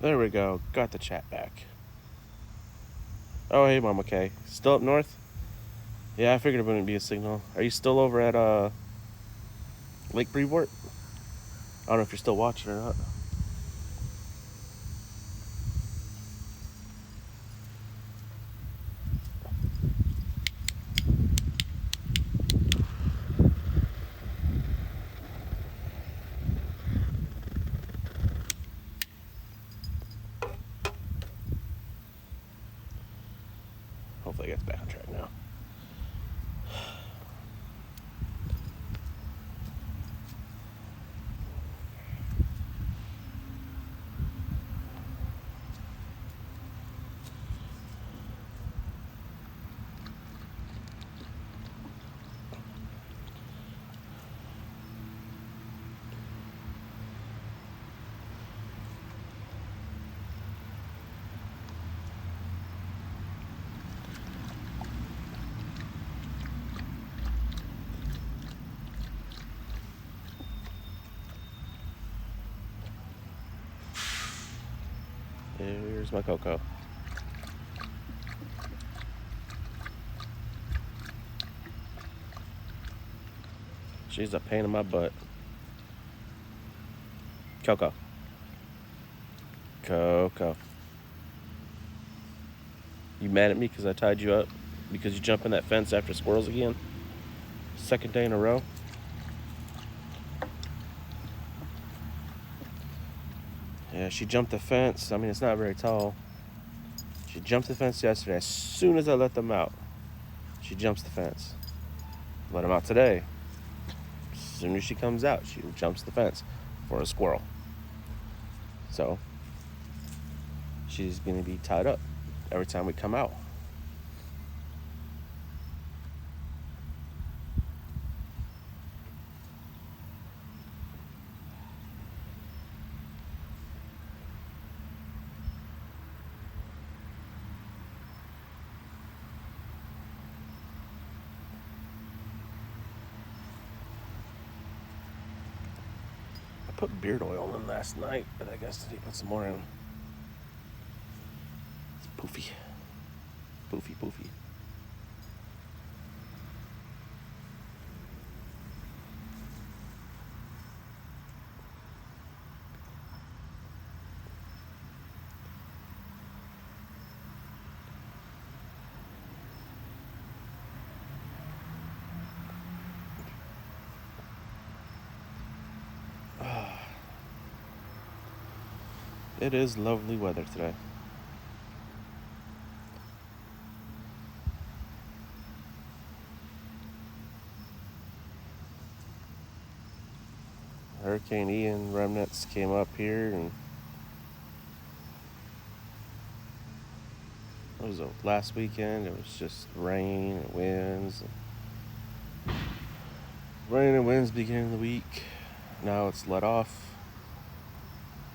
There we go. Got the chat back. Oh, hey, Mama K. Still up north? Yeah, I figured it wouldn't be a signal. Are you still over at Lake Brevoort? I don't know if you're still watching or not. Hopefully, it gets back on track now. Here's my Coco. She's a pain in my butt. Coco. Coco. You mad at me because I tied you up? Because you jump in that fence after squirrels again? Second day in a row? Yeah, she jumped the fence. I mean, it's not very tall. She jumped the fence yesterday. As soon as I let them out, she jumps the fence. Let them out today. As soon as she comes out, she jumps the fence for a squirrel. So, she's going to be tied up every time we come out. I put beard oil in last night, but I guess I need to put some more in. It's poofy. Poofy, poofy. It is lovely weather today. Hurricane Ian remnants came up here, and it was last weekend. It was just rain and winds. Rain and winds beginning of the week. Now it's let off.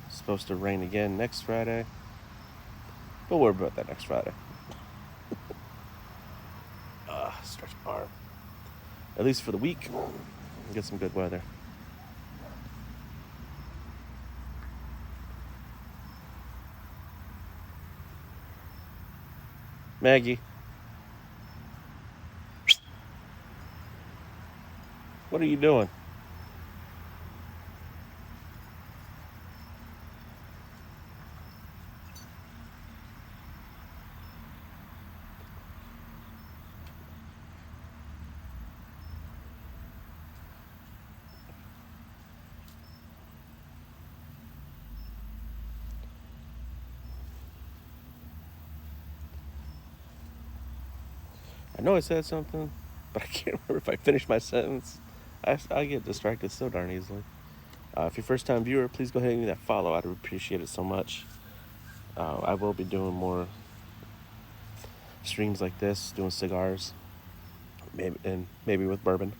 It's supposed to rain again next Friday. We'll worry about that next Friday. Stretch arm. At least for the week, get some good weather. Maggie, what are you doing? I know I said something, but I can't remember if I finished my sentence. I get distracted so darn easily. If you're a first time viewer, please go ahead and give me that follow. I'd appreciate it so much. I will be doing more streams like this, doing cigars, maybe with bourbon.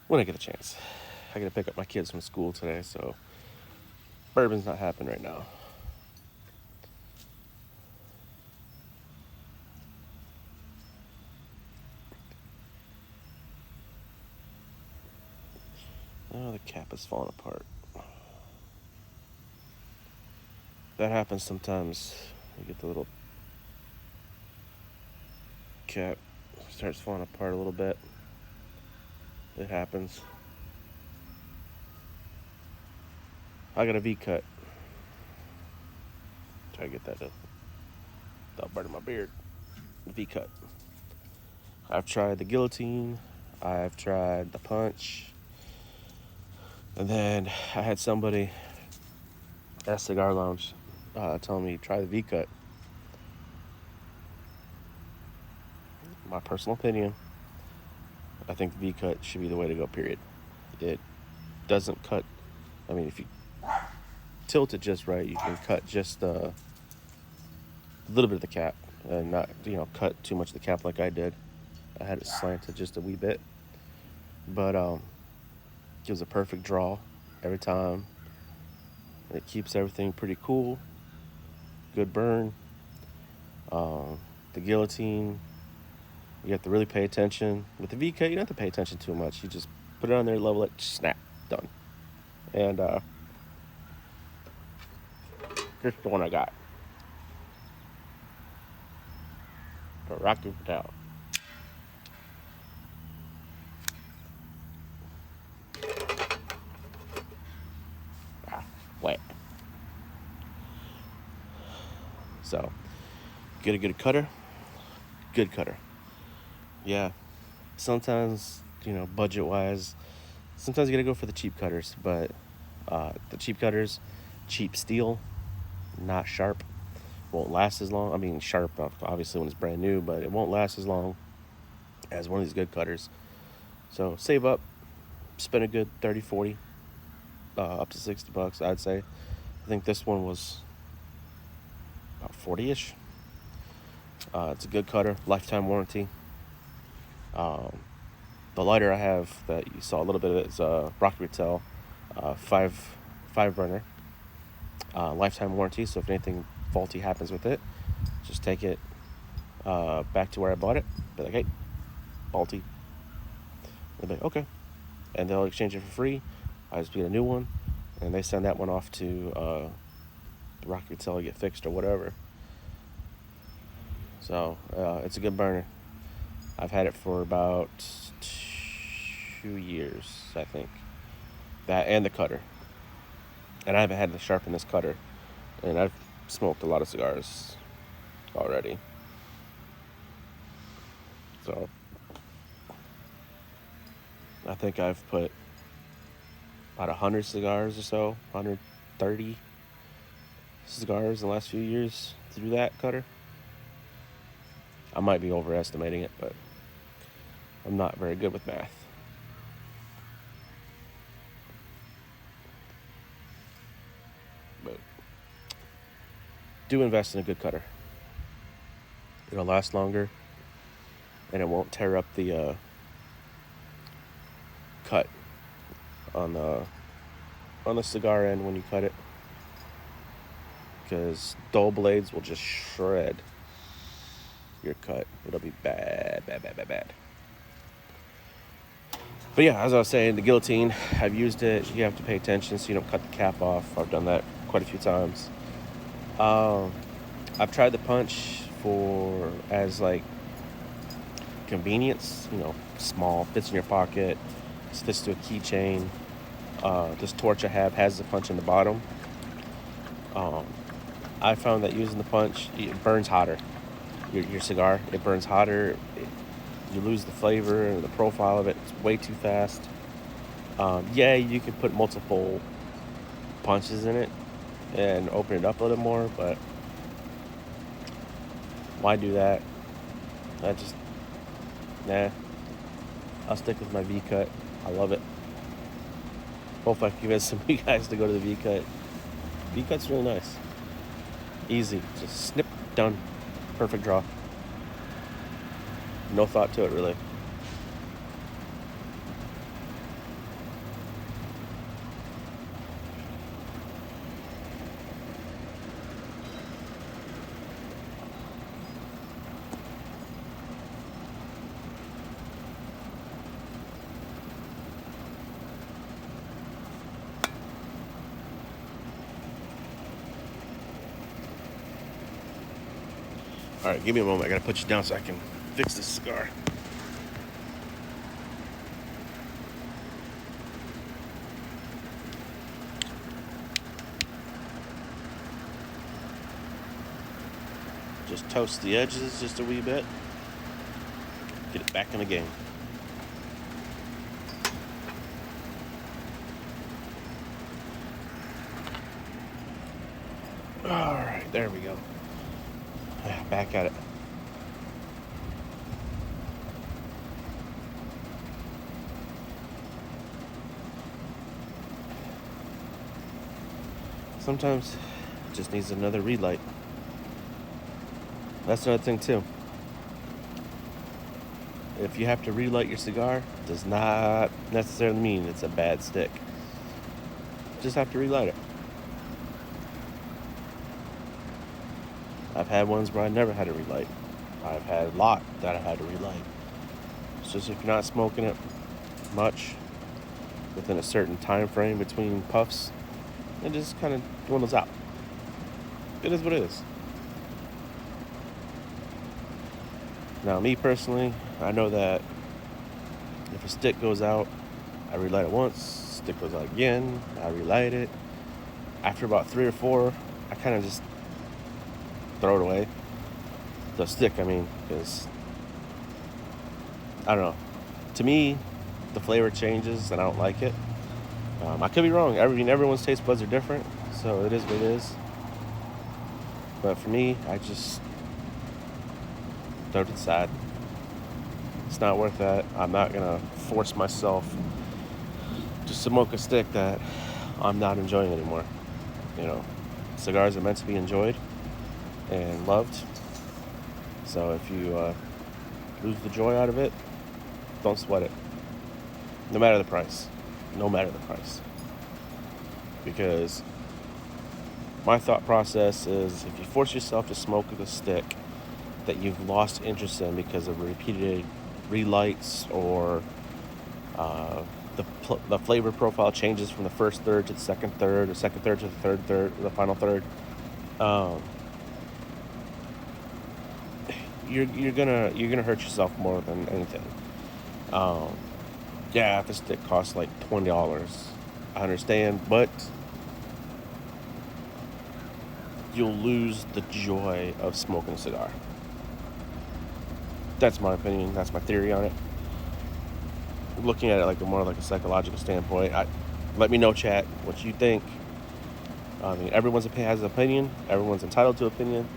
When I get a chance. I gotta pick up my kids from school today, so bourbon's not happening right now. Oh, the cap is falling apart. That happens sometimes. You get the little cap starts falling apart a little bit. It happens. I got a V cut. Try to get that without burning my beard. V cut. I've tried the guillotine. I've tried the punch. And then I had somebody at Cigar Lounge telling me try the V cut. My personal opinion, I think the V cut should be the way to go, period. It doesn't cut. I mean, if you tilt it just right, you can cut just a little bit of the cap and not, cut too much of the cap like I did. I had it slanted just a wee bit. But gives a perfect draw every time. It keeps everything pretty cool. Good burn. The guillotine, you have to really pay attention. With the V-cut, you don't have to pay attention too much. You just put it on there, level it, snap, done. And here's the one I got. For Rocky Patel. Wet. So, get a good cutter. Good cutter. Yeah. Sometimes, budget-wise, sometimes you gotta go for the cheap cutters. But the cheap cutters, cheap steel, not sharp, won't last as long. I mean, sharp, obviously, when it's brand new, but it won't last as long as one of these good cutters. So, save up. Spend a good 30, 40, up to $60, I'd say. I think this one was about 40-ish. It's a good cutter, lifetime warranty. The lighter I have that you saw a little bit of it is Rocky Patel, five burner, lifetime warranty. So if anything faulty happens with it, just take it back to where I bought it. Be like, hey, faulty. They'll be like, okay, and they'll exchange it for free. I just get a new one, and they send that one off to Rocky Patel to get fixed or whatever. So it's a good burner. I've had it for about 2 years, I think. That and the cutter. And I haven't had to sharpen this cutter. And I've smoked a lot of cigars already. So I think I've put about 100 cigars or so, 130 cigars in the last few years through that cutter. I might be overestimating it, but I'm not very good with math. But do invest in a good cutter. It'll last longer, and it won't tear up the cut on the cigar end when you cut it, because dull blades will just shred your cut. It'll be bad. But yeah, as I was saying, the guillotine, I've used it. You have to pay attention so you don't cut the cap off. I've done that quite a few times. I've tried the punch as like convenience, small, fits in your pocket, fits to a keychain. This torch I have has the punch in the bottom. I found that using the punch, it burns hotter. Your cigar, it burns hotter. You lose the flavor and the profile of it. It's way too fast. You can put multiple punches in it and open it up a little more, but why do that? I'll stick with my V-cut. I love it. Hopefully I can convince some of you guys to go to the V-cut. V-cut's really nice. Easy. Just snip, done. Perfect draw. No thought to it, really. All right, give me a moment. I gotta put you down so I can fix this cigar. Just toast the edges just a wee bit. Get it back in the game. All right, there we go. Back at it. Sometimes it just needs another relight. That's another thing too. If you have to relight your cigar, does not necessarily mean it's a bad stick. Just have to relight it. I've had ones where I never had to relight. I've had a lot that I had to relight. It's just if you're not smoking it much within a certain time frame between puffs, it just kind of dwindles out. It is what it is. Now, me personally, I know that if a stick goes out, I relight it once. Stick goes out again, I relight it. After about 3 or 4, I kind of just throw it away. The stick, I mean, because I don't know. To me, the flavor changes, and I don't like it. I could be wrong. Everyone's taste buds are different, so it is what it is. But for me, I just throw it to the side. It's not worth that. I'm not gonna force myself to smoke a stick that I'm not enjoying anymore. You know, cigars are meant to be enjoyed and loved. So if you lose the joy out of it, don't sweat it. No matter the price. No matter the price. Because my thought process is if you force yourself to smoke with a stick that you've lost interest in because of repeated relights or the flavor profile changes from the first third to the second third or second third to the third third or the final third, you're gonna hurt yourself more than anything. Yeah, if a stick costs like $20, I understand, but you'll lose the joy of smoking a cigar. That's my opinion. That's my theory on it. Looking at it like more like a psychological standpoint, let me know, chat, what you think. I mean, everyone's has an opinion. Everyone's entitled to opinion.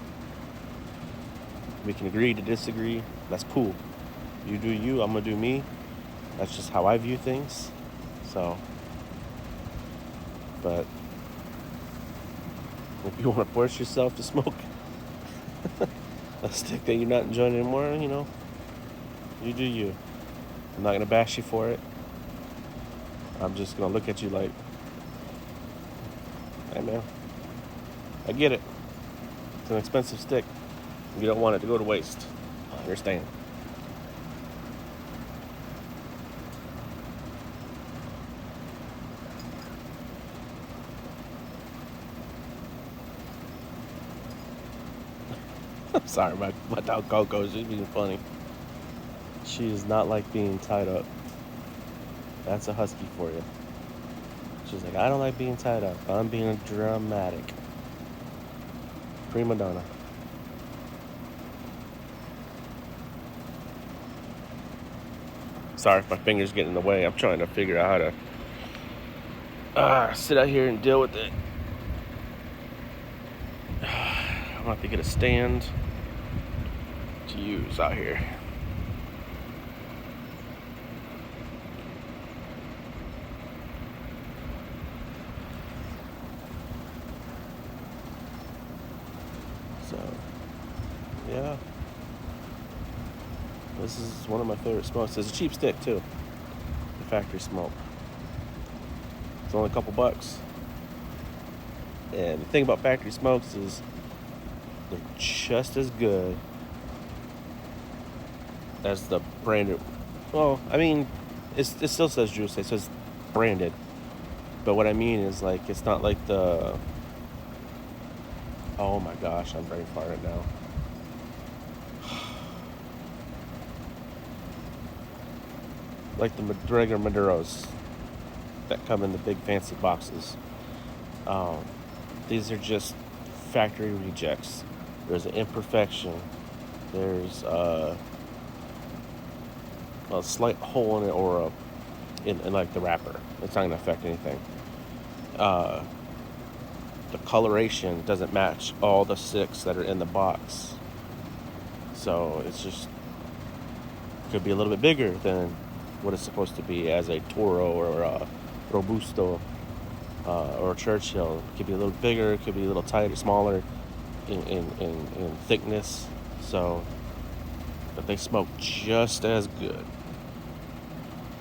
We can agree to disagree. That's cool. You do you. I'm gonna do me. That's just how I view things. So, but if you want to force yourself to smoke a stick that you're not enjoying anymore, you know, you do you. I'm not gonna bash you for it. I'm just gonna look at you like, hey man, I get it. It's an expensive stick. You don't want it to go to waste. I understand. I'm sorry, my dog Coco, she's being funny. She does not like being tied up. That's a husky for you. She's like, I don't like being tied up. I'm being dramatic. Prima donna. Sorry if my fingers get in the way. I'm trying to figure out how to sit out here and deal with it. I'm gonna have to get a stand to use out here. So, yeah. This is one of my favorite smokes. It's a cheap stick too. The factory smoke. It's only a couple bucks. And the thing about factory smokes is they're just as good as the branded. Well, I mean, it still says juice. It says branded. But what I mean is, like, it's not like the... Oh my gosh, I'm very far right now. like the regular Maduros that come in the big fancy boxes. Um, these are just factory rejects. There's an imperfection. There's a slight hole in it or in like the wrapper. It's not gonna affect anything. Uh, the coloration doesn't match all the 6 that are in the box, so it's just could be a little bit bigger than what it's supposed to be as a Toro or a Robusto or a Churchill. It could be a little bigger. It could be a little tighter, smaller in thickness. So, but they smoke just as good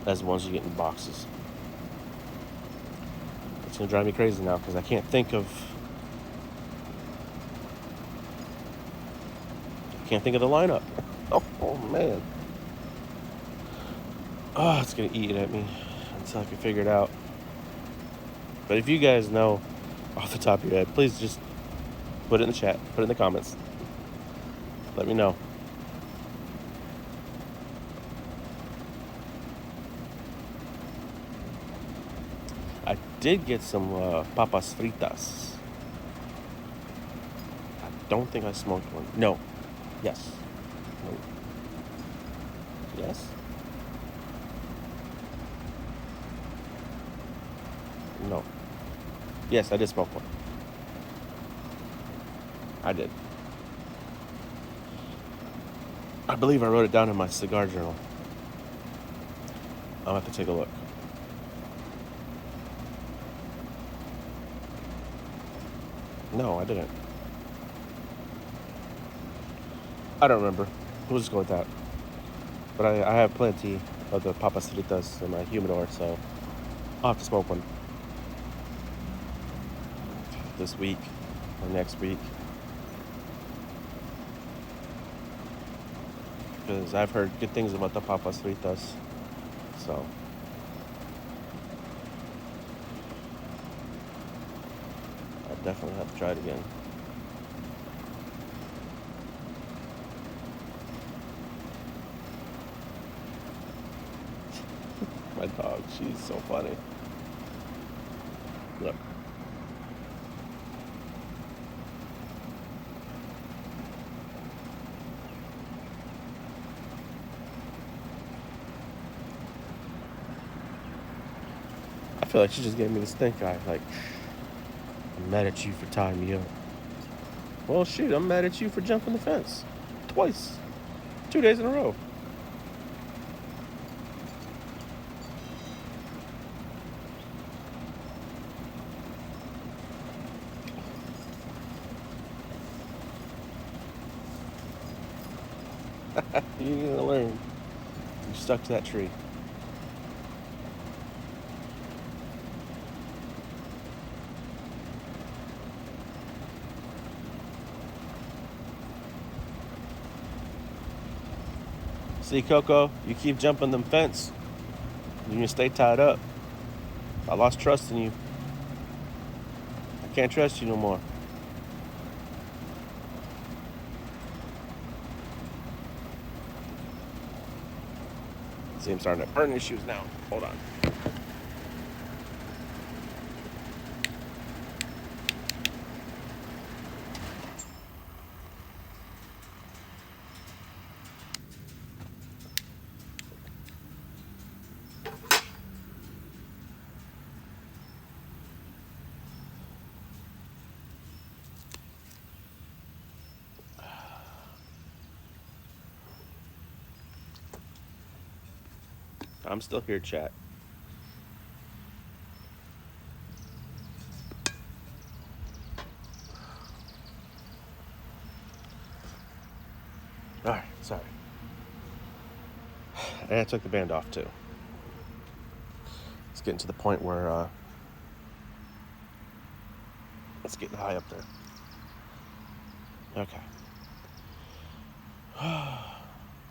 as the ones you get in boxes. It's gonna drive me crazy now because I can't think of the lineup. Oh man. Oh, it's gonna eat at me until I can figure it out. But if you guys know off the top of your head, please just put it in the chat, put it in the comments. Let me know. I did get some papas fritas. I don't think I smoked one. No. Yes. No. Yes. No. Yes, I did smoke one. I did. I believe I wrote it down in my cigar journal. I'll have to take a look. No, I didn't. I don't remember. We'll just go with that. But I have plenty of the papas fritas in my humidor, so I'll have to smoke one this week or next week. Because I've heard good things about the papas fritas. So I definitely have to try it again. My dog, she's so funny. Look. I feel like she just gave me the stink eye. Like, I'm mad at you for tying me up. Well, shoot, I'm mad at you for jumping the fence. Twice. 2 days in a row. You're gonna learn. You stuck to that tree. See, Coco, you keep jumping them fence. You're gonna stay tied up. I lost trust in you. I can't trust you no more. See, I'm starting to burn your shoes now. Hold on. I'm still here, chat. All right, sorry. And I took the band off too. It's getting to the point where it's getting high up there. Okay.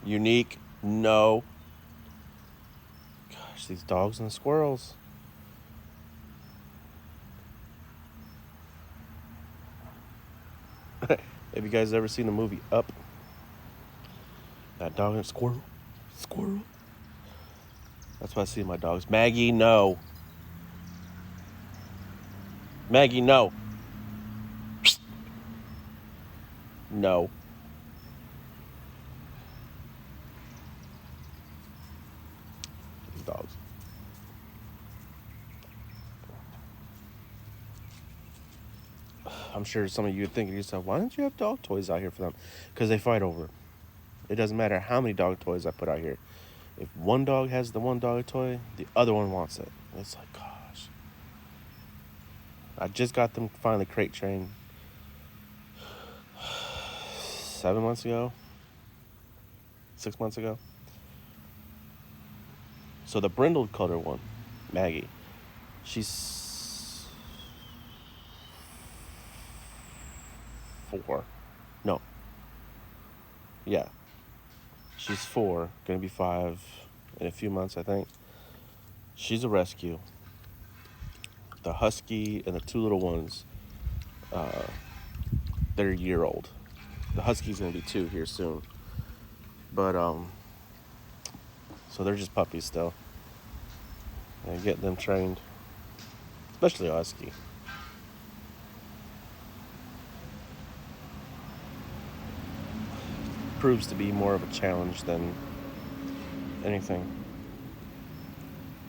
Unique? No. Gosh, these dogs and the squirrels. Have you guys ever seen the movie Up? That dog and squirrel. Squirrel. That's why I see my dogs. Maggie, no. Maggie, no. No. These dogs. I'm sure some of you are thinking to yourself, why don't you have dog toys out here for them? Because they fight over it. It doesn't matter how many dog toys I put out here. If one dog has the one dog toy, the other one wants it. It's like, gosh. I just got them finally crate trained 7 months ago. 6 months ago. So the brindled color one, Maggie, she's 4. No. Yeah. She's 4, gonna be 5 in a few months, I think. She's a rescue. The husky and the 2 little ones, they're a year old. The husky's gonna be 2 here soon. But so they're just puppies still. And getting them trained, especially a husky. Proves to be more of a challenge than anything.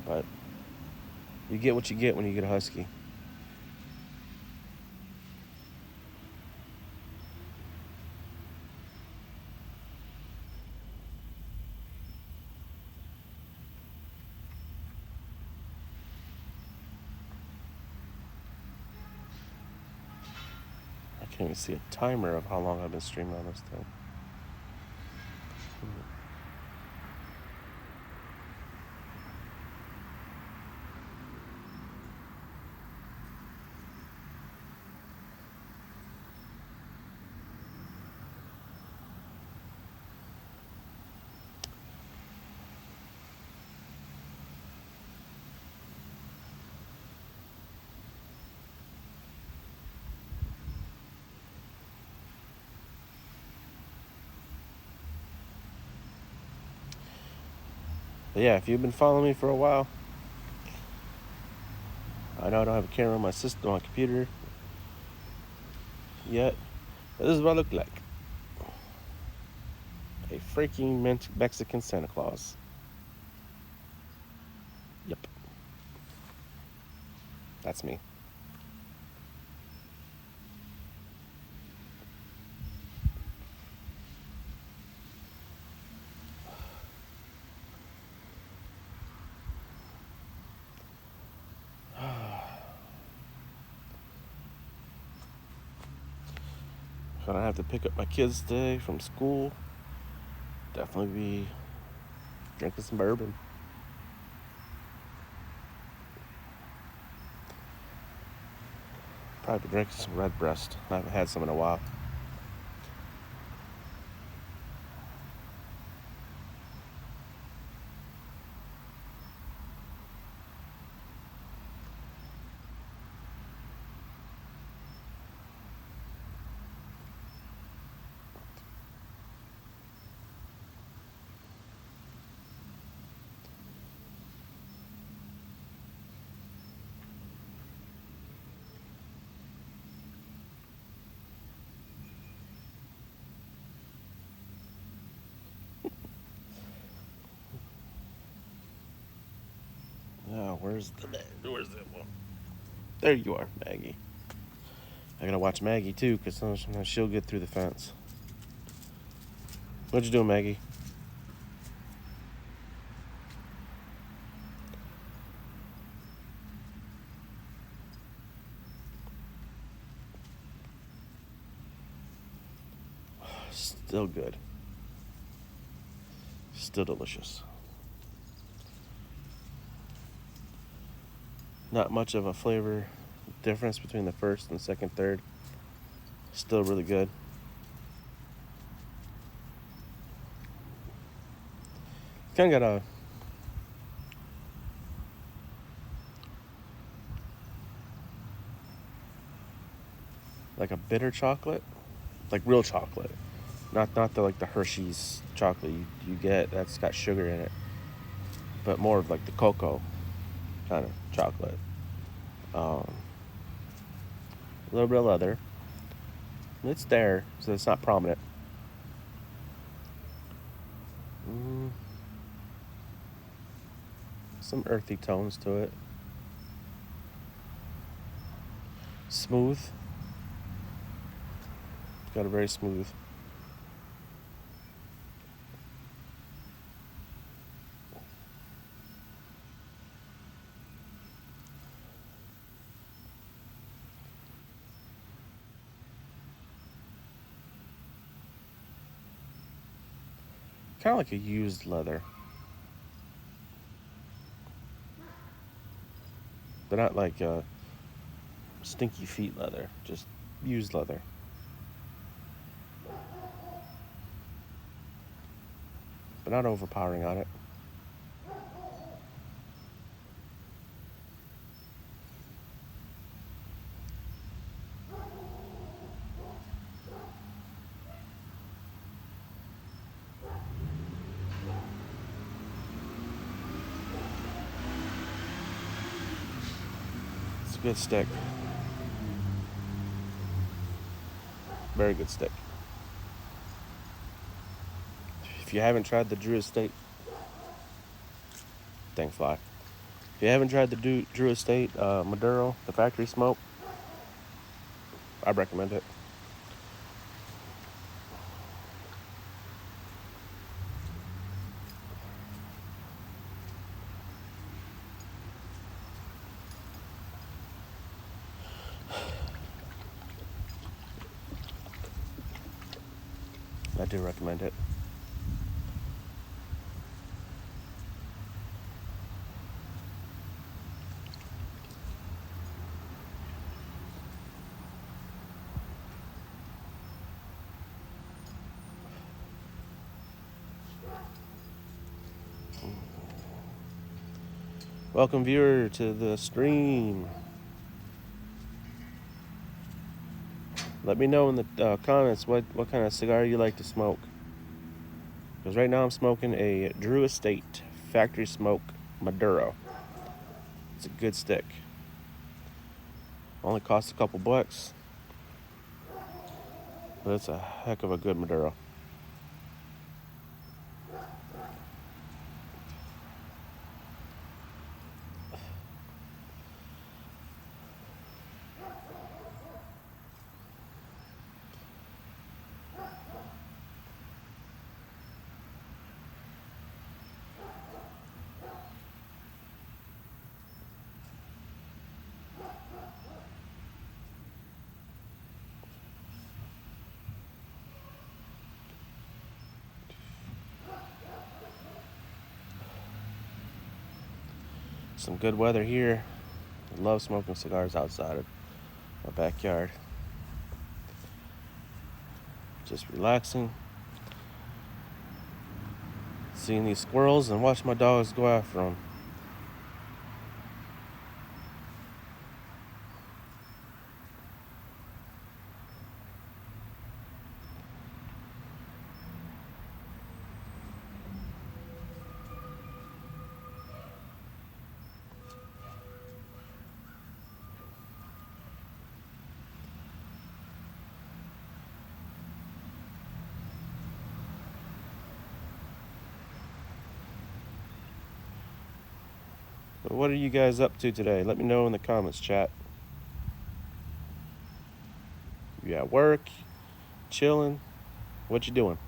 But you get what you get when you get a husky. I can't even see a timer of how long I've been streaming on this thing. But yeah, if you've been following me for a while, I know I don't have a camera on my system, on my computer yet, but this is what I look like. A freaking Mexican Santa Claus. Yep. That's me. Gonna have to pick up my kids today from school. Definitely be drinking some bourbon. Probably be drinking some Redbreast. I haven't had some in a while. Oh, where's that one? There you are, Maggie. I gotta watch Maggie too, because sometimes she'll get through the fence. What you doing, Maggie? Still good. Still delicious. Not much of a flavor difference between the first and second, third. Still really good. Kind of got a bitter chocolate, like real chocolate, not the Hershey's chocolate you get that's got sugar in it. but more of like the cocoa kind of chocolate. A little bit of leather. It's there, so it's not prominent. Some earthy tones to it. Smooth. Got a very smooth. Kind of like a used leather. But not like stinky feet leather, just used leather. But not overpowering on it. It's a good stick. Very good stick. If you haven't tried the Drew Estate, thanks, fly. If you haven't tried the Drew Estate Maduro, the factory smoke, I recommend it. I do recommend it. Welcome, viewer, to the stream. Let me know in the comments what kind of cigar you like to smoke. Because right now I'm smoking a Drew Estate Factory Smoke Maduro. It's a good stick. Only costs a couple bucks. But it's a heck of a good Maduro. Some good weather here. I love smoking cigars outside of my backyard. Just relaxing. Seeing these squirrels and watch my dogs go after them. But what are you guys up to today? Let me know in the comments, chat. You at work? Chilling? What you doing?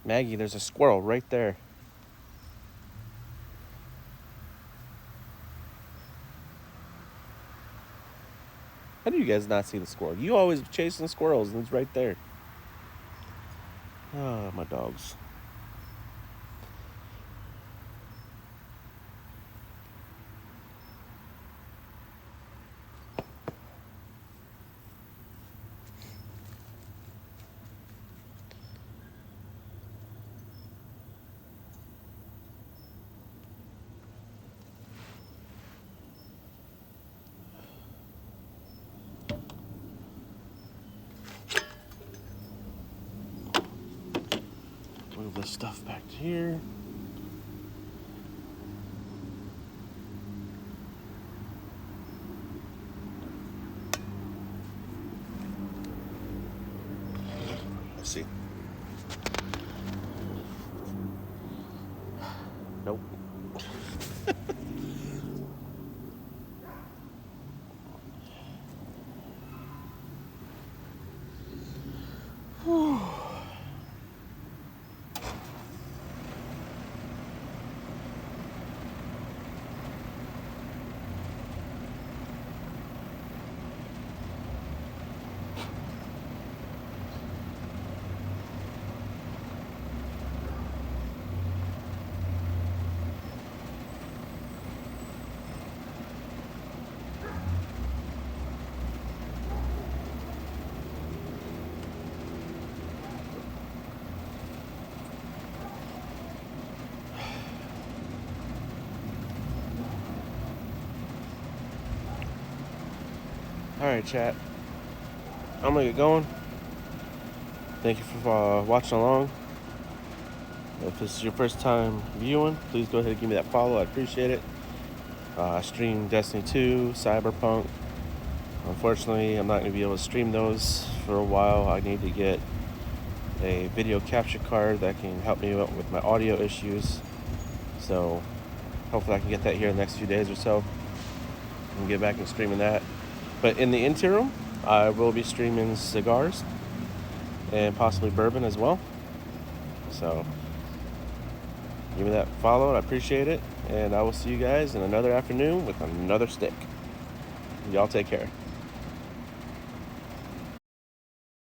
Maggie, there's a squirrel right there. How do you guys not see the squirrel? You always chasing squirrels, and it's right there. Oh, my dogs. Move this stuff back to here. Let's see. Nope. Alright, chat. I'm gonna get going. Thank you for watching along. If this is your first time viewing, please go ahead and give me that follow. I appreciate it. I stream Destiny 2, Cyberpunk. Unfortunately, I'm not going to be able to stream those for a while. I need to get a video capture card that can help me out with my audio issues. So hopefully I can get that here in the next few days or so and get back and streaming that. But in the interim, I will be streaming cigars and possibly bourbon as well. So give me that follow. I appreciate it. And I will see you guys in another afternoon with another stick. Y'all take care.